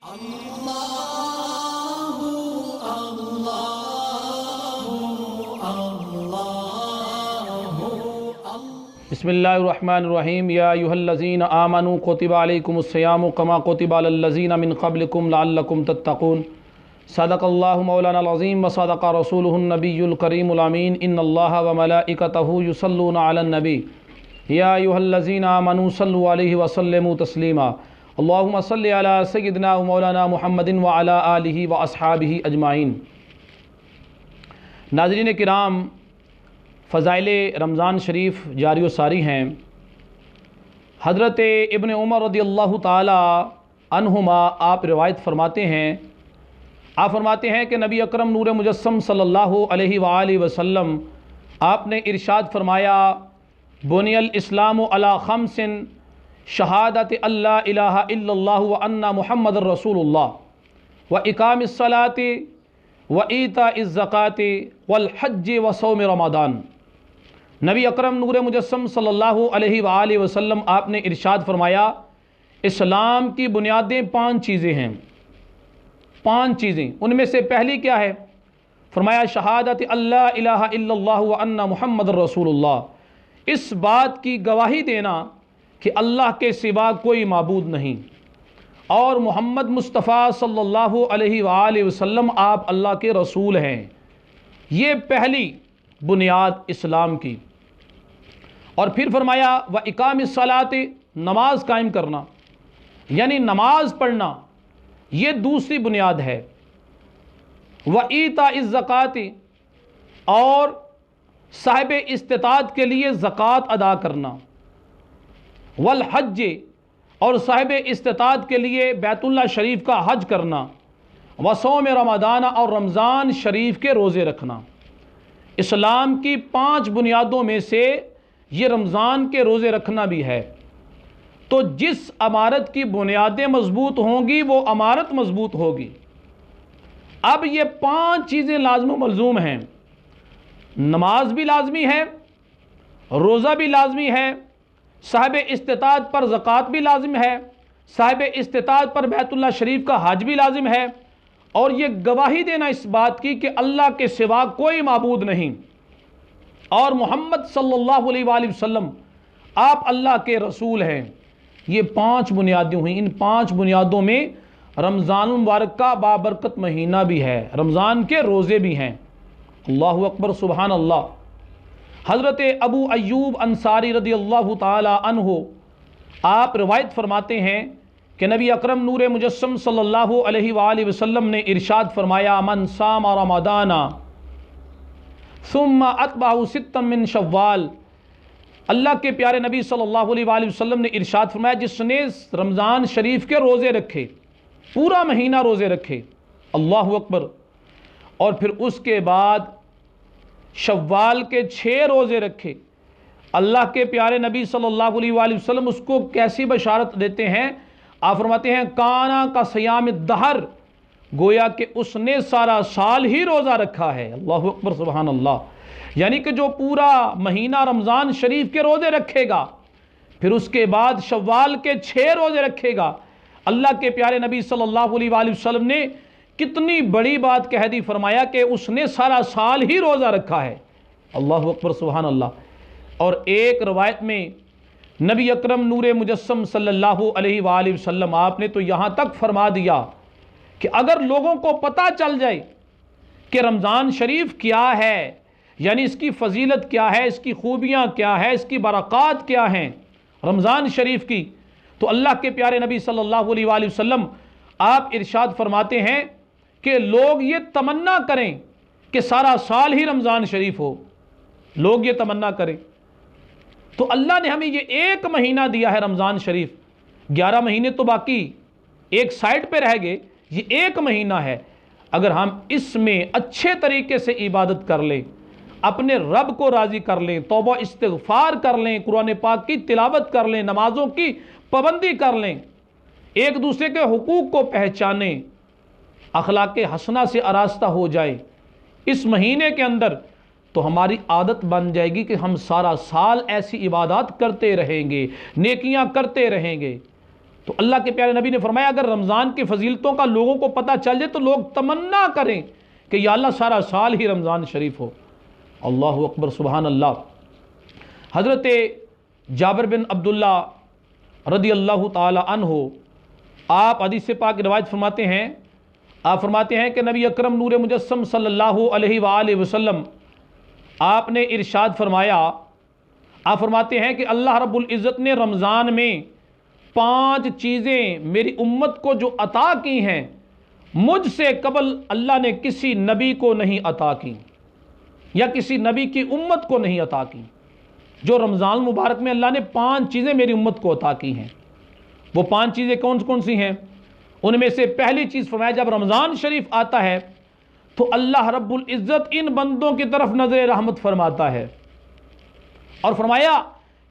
بسم اللہ الرحمن الرحیم یا ایھا الذین آمنوا کتب علیکم الصیام کما کتب علی الذین من قبلکم لعلکم تتقون صدق اللہ مولانا العظیم وصدق رسولہ النبی الکریم الامین ان اللہ وملائکتہ یصلون علی النبی یا ایھا الذین آمنوا صلوا علیہ وسلموا تسلیما اللہم صلی علی سیدنا و مولانا محمد وعلی آلہ واصحابہ اجمعین۔ ناظرین کرام، فضائل رمضان شریف جاری و ساری ہیں۔ حضرت ابن عمر رضی اللہ تعالی عنہما آپ روایت فرماتے ہیں، کہ نبی اکرم نور مجسم صلی اللہ علیہ وآلہ وسلم آپ نے ارشاد فرمایا، بنی الاسلام علی خمس شہادت اللہ الہ الا اللہ وان محمد رسول اللہ واقام الصلاۃ وایتاء الزکاۃ والحج وصوم رمضان۔ نبی اکرم نور مجسم صلی اللہ علیہ وآلہ وسلم آپ نے ارشاد فرمایا، اسلام کی بنیادیں 5 چیزیں ہیں۔ 5 چیزیں، ان میں سے پہلی کیا ہے؟ فرمایا شہادت اللہ الہ الا اللہ وان محمد رسول اللہ، اس بات کی گواہی دینا کہ اللہ کے سوا کوئی معبود نہیں اور محمد مصطفیٰ صلی اللہ علیہ وآلہ وسلم آپ اللہ کے رسول ہیں۔ یہ پہلی بنیاد اسلام کی۔ اور پھر فرمایا وَإِقَامِ الصَّلَاةِ، نماز قائم کرنا یعنی نماز پڑھنا، یہ دوسری بنیاد ہے۔ وَإِيتَاءِ الزَّكَاةِ، اور صاحب استطاعت کے لیے زکوٰۃ ادا کرنا۔ والحج، اور صاحب استطاعت کے لیے بیت اللہ شریف کا حج کرنا۔ وصوم رمضان، اور رمضان شریف کے روزے رکھنا۔ اسلام کی 5 بنیادوں میں سے یہ رمضان کے روزے رکھنا بھی ہے۔ تو جس عمارت کی بنیادیں مضبوط ہوں گی وہ عمارت مضبوط ہوگی۔ اب یہ 5 چیزیں لازم و ملزوم ہیں۔ نماز بھی لازمی ہے، روزہ بھی لازمی ہے، صاحب استطاعت پر زکوٰۃ بھی لازم ہے، صاحب استطاعت پر بیت اللہ شریف کا حج بھی لازم ہے، اور یہ گواہی دینا اس بات کی کہ اللہ کے سوا کوئی معبود نہیں اور محمد صلی اللہ علیہ وآلہ وسلم آپ اللہ کے رسول ہیں۔ یہ 5 بنیادیں ہوئیں۔ ان 5 بنیادوں میں رمضان المبارک کا بابرکت مہینہ بھی ہے، رمضان کے روزے بھی ہیں۔ اللہ اکبر، سبحان اللہ۔ حضرت ابو ایوب انصاری رضی اللہ تعالی عنہ آپ روایت فرماتے ہیں کہ نبی اکرم نور مجسم صلی اللہ علیہ وآلہ وسلم نے ارشاد فرمایا، من صام رمضان ثم اتبعہ 6 من شوال۔ اللہ کے پیارے نبی صلی اللہ علیہ وآلہ وسلم نے ارشاد فرمایا، جس نے رمضان شریف کے روزے رکھے، پورا مہینہ روزے رکھے، اللہ اکبر، اور پھر اس کے بعد شوال کے 6 روزے رکھے، اللہ کے پیارے نبی صلی اللہ علیہ وآلہ وسلم اس کو کیسی بشارت دیتے ہیں؟ آپ فرماتے ہیں کانا کا صیام الدہر، گویا کہ اس نے سارا سال ہی روزہ رکھا ہے۔ اللہ اکبر، سبحان اللہ۔ یعنی کہ جو پورا مہینہ رمضان شریف کے روزے رکھے گا، پھر اس کے بعد شوال کے 6 روزے رکھے گا، اللہ کے پیارے نبی صلی اللہ علیہ وآلہ وسلم نے کتنی بڑی بات کہہ دی، فرمایا کہ اس نے سارا سال ہی روزہ رکھا ہے۔ اللہ اکبر، سبحان اللہ۔ اور ایک روایت میں نبی اکرم نور مجسم صلی اللہ علیہ وآلہ وسلم آپ نے تو یہاں تک فرما دیا کہ اگر لوگوں کو پتہ چل جائے کہ رمضان شریف کیا ہے، یعنی اس کی فضیلت کیا ہے، اس کی خوبیاں کیا ہے، اس کی برکات کیا ہیں رمضان شریف کی، تو اللہ کے پیارے نبی صلی اللہ علیہ وآلہ وسلم آپ ارشاد فرماتے ہیں کہ لوگ یہ تمنا کریں کہ سارا سال ہی رمضان شریف ہو، لوگ یہ تمنا کریں۔ تو اللہ نے ہمیں یہ 1 مہینہ دیا ہے رمضان شریف، 11 مہینے تو باقی ایک سائٹ پہ رہ گئے، یہ 1 مہینہ ہے۔ اگر ہم اس میں اچھے طریقے سے عبادت کر لیں، اپنے رب کو راضی کر لیں، توبہ استغفار کر لیں، قرآن پاک کی تلاوت کر لیں، نمازوں کی پابندی کر لیں، ایک دوسرے کے حقوق کو پہچانیں، اخلاق حسنہ سے آراستہ ہو جائے اس مہینے کے اندر، تو ہماری عادت بن جائے گی کہ ہم سارا سال ایسی عبادات کرتے رہیں گے، نیکیاں کرتے رہیں گے۔ تو اللہ کے پیارے نبی نے فرمایا اگر رمضان کی فضیلتوں کا لوگوں کو پتہ چل جائے تو لوگ تمنا کریں کہ یا اللہ سارا سال ہی رمضان شریف ہو۔ اللہ اکبر، سبحان اللہ۔ حضرت جابر بن عبداللہ رضی اللہ تعالی عنہ آپ حدیث پاک روایت فرماتے ہیں، آپ فرماتے ہیں کہ نبی اکرم نور مجسم صلی اللہ علیہ وآلہ وسلم آپ نے ارشاد فرمایا، آپ فرماتے ہیں کہ اللہ رب العزت نے رمضان میں 5 چیزیں میری امت کو جو عطا کی ہیں مجھ سے قبل اللہ نے کسی نبی کو نہیں عطا کی، یا کسی نبی کی امت کو نہیں عطا کی۔ جو رمضان مبارک میں اللہ نے 5 چیزیں میری امت کو عطا کی ہیں، وہ 5 چیزیں کون کون سی ہیں؟ ان میں سے پہلی چیز فرمایا جب رمضان شریف آتا ہے تو اللہ رب العزت ان بندوں کی طرف نظر رحمت فرماتا ہے، اور فرمایا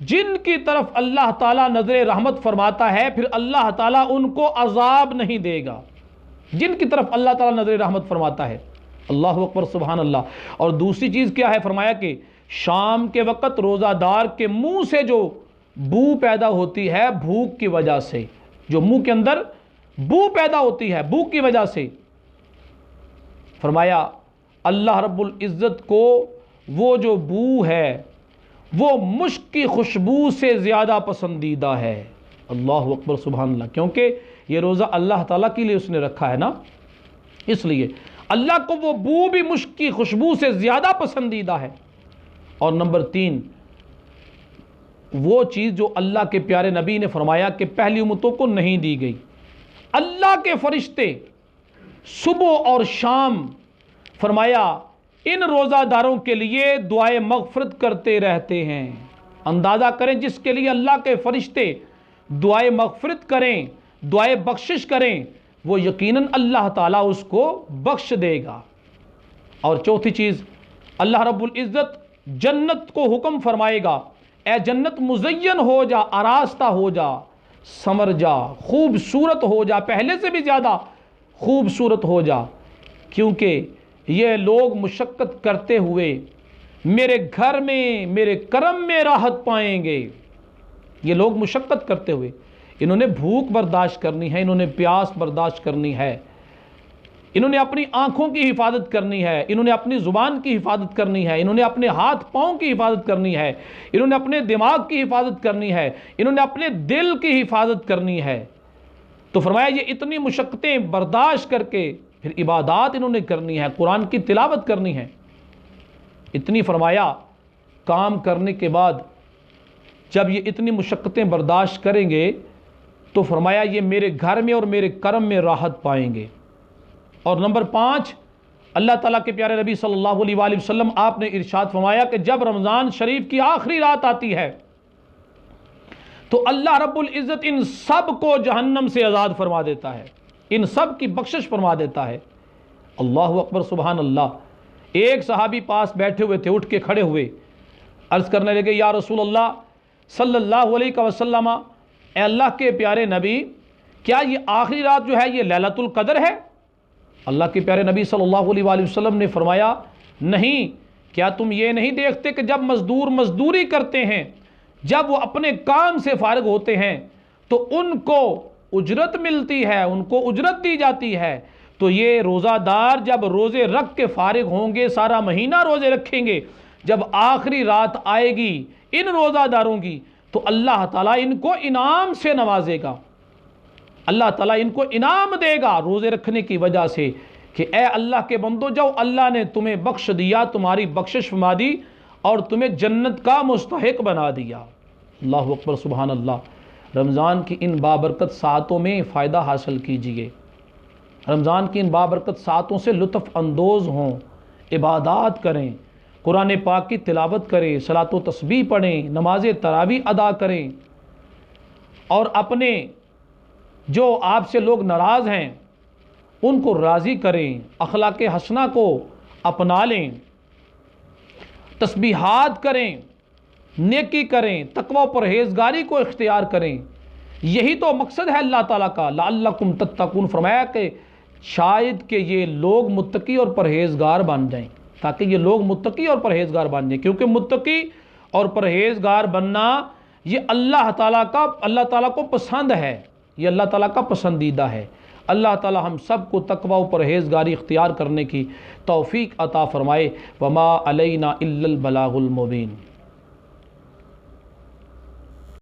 جن کی طرف اللہ تعالیٰ نظر رحمت فرماتا ہے پھر اللہ تعالیٰ ان کو عذاب نہیں دے گا، جن کی طرف اللہ تعالیٰ نظر رحمت فرماتا ہے۔ اللہ اکبر، سبحان اللہ۔ اور دوسری چیز کیا ہے؟ فرمایا کہ شام کے وقت روزہ دار کے منہ سے جو بو پیدا ہوتی ہے بھوک کی وجہ سے، جو منہ کے اندر بو پیدا ہوتی ہے بھوک کی وجہ سے، فرمایا اللہ رب العزت کو وہ جو بو ہے وہ مشک کی خوشبو سے زیادہ پسندیدہ ہے۔ اللہ اکبر، سبحان اللہ۔ کیونکہ یہ روزہ اللہ تعالیٰ کے لیے اس نے رکھا ہے نا، اس لیے اللہ کو وہ بو بھی مشک کی خوشبو سے زیادہ پسندیدہ ہے۔ اور نمبر 3 وہ چیز جو اللہ کے پیارے نبی نے فرمایا کہ پہلی امتوں کو نہیں دی گئی، اللہ کے فرشتے صبح اور شام فرمایا ان روزہ داروں کے لیے دعائے مغفرت کرتے رہتے ہیں۔ اندازہ کریں جس کے لیے اللہ کے فرشتے دعائے مغفرت کریں، دعائے بخشش کریں، وہ یقیناً اللہ تعالیٰ اس کو بخش دے گا۔ اور چوتھی چیز، اللہ رب العزت جنت کو حکم فرمائے گا، اے جنت مزین ہو جا، آراستہ ہو جا، سمر جا، خوبصورت ہو جا، پہلے سے بھی زیادہ خوبصورت ہو جا، کیونکہ یہ لوگ مشقت کرتے ہوئے میرے گھر میں میرے کرم میں راحت پائیں گے۔ یہ لوگ مشقت کرتے ہوئے، انہوں نے بھوک برداشت کرنی ہے، انہوں نے پیاس برداشت کرنی ہے، انہوں نے اپنی آنکھوں کی حفاظت کرنی ہے، انہوں نے اپنی زبان کی حفاظت کرنی ہے، انہوں نے اپنے ہاتھ پاؤں کی حفاظت کرنی ہے، انہوں نے اپنے دماغ کی حفاظت کرنی ہے، انہوں نے اپنے دل کی حفاظت کرنی ہے۔ تو فرمایا یہ اتنی مشقتیں برداشت کر کے پھر عبادات انہوں نے کرنی ہے، قرآن کی تلاوت کرنی ہے۔ اتنی فرمایا کام کرنے کے بعد جب یہ اتنی مشقتیں برداشت کریں گے تو فرمایا یہ میرے گھر میں اور میرے کرم میں راحت پائیں گے۔ اور نمبر 5 اللہ تعالیٰ کے پیارے نبی صلی اللہ علیہ وآلہ وسلم آپ نے ارشاد فرمایا کہ جب رمضان شریف کی آخری رات آتی ہے تو اللہ رب العزت ان سب کو جہنم سے آزاد فرما دیتا ہے، ان سب کی بخشش فرما دیتا ہے۔ اللہ اکبر، سبحان اللہ۔ ایک صحابی پاس بیٹھے ہوئے تھے، اٹھ کے کھڑے ہوئے، عرض کرنے لگے یا رسول اللہ صلی اللہ علیہ وسلم، اے اللہ کے پیارے نبی کیا یہ آخری رات جو ہے یہ لیلۃ القدر ہے؟ اللہ کے پیارے نبی صلی اللہ علیہ وآلہ وسلم نے فرمایا نہیں، کیا تم یہ نہیں دیکھتے کہ جب مزدور مزدوری کرتے ہیں، جب وہ اپنے کام سے فارغ ہوتے ہیں تو ان کو اجرت ملتی ہے، ان کو اجرت دی جاتی ہے، تو یہ روزہ دار جب روزے رکھ کے فارغ ہوں گے، سارا مہینہ روزے رکھیں گے، جب آخری رات آئے گی ان روزہ داروں کی تو اللہ تعالیٰ ان کو انعام سے نوازے گا، اللہ تعالیٰ ان کو انعام دے گا روزے رکھنے کی وجہ سے کہ اے اللہ کے بندو جو اللہ نے تمہیں بخش دیا، تمہاری بخشش فرما دی اور تمہیں جنت کا مستحق بنا دیا۔ اللہ اکبر، سبحان اللہ۔ رمضان کی ان بابرکت ساعتوں میں فائدہ حاصل کیجئے، رمضان کی ان بابرکت ساعتوں سے لطف اندوز ہوں، عبادات کریں، قرآن پاک کی تلاوت کریں، صلاۃ و تسبیح پڑھیں، نماز تراویح ادا کریں، اور اپنے جو آپ سے لوگ ناراض ہیں ان کو راضی کریں، اخلاق حسنہ کو اپنا لیں، تسبیحات کریں، نیکی کریں، تقوی و پرہیزگاری کو اختیار کریں۔ یہی تو مقصد ہے اللہ تعالیٰ کا، لعلکم تتقون، فرمایا کہ شاید کہ یہ لوگ متقی اور پرہیزگار بن جائیں، تاکہ یہ لوگ متقی اور پرہیزگار بن جائیں، کیونکہ متقی اور پرہیزگار بننا یہ اللہ تعالیٰ کو پسند ہے۔ یہ اللہ تعالیٰ کا پسندیدہ ہے۔ اللہ تعالیٰ ہم سب کو تقوی و پرہیزگاری اختیار کرنے کی توفیق عطا فرمائے۔ وما علینا الا البلاغ المبین۔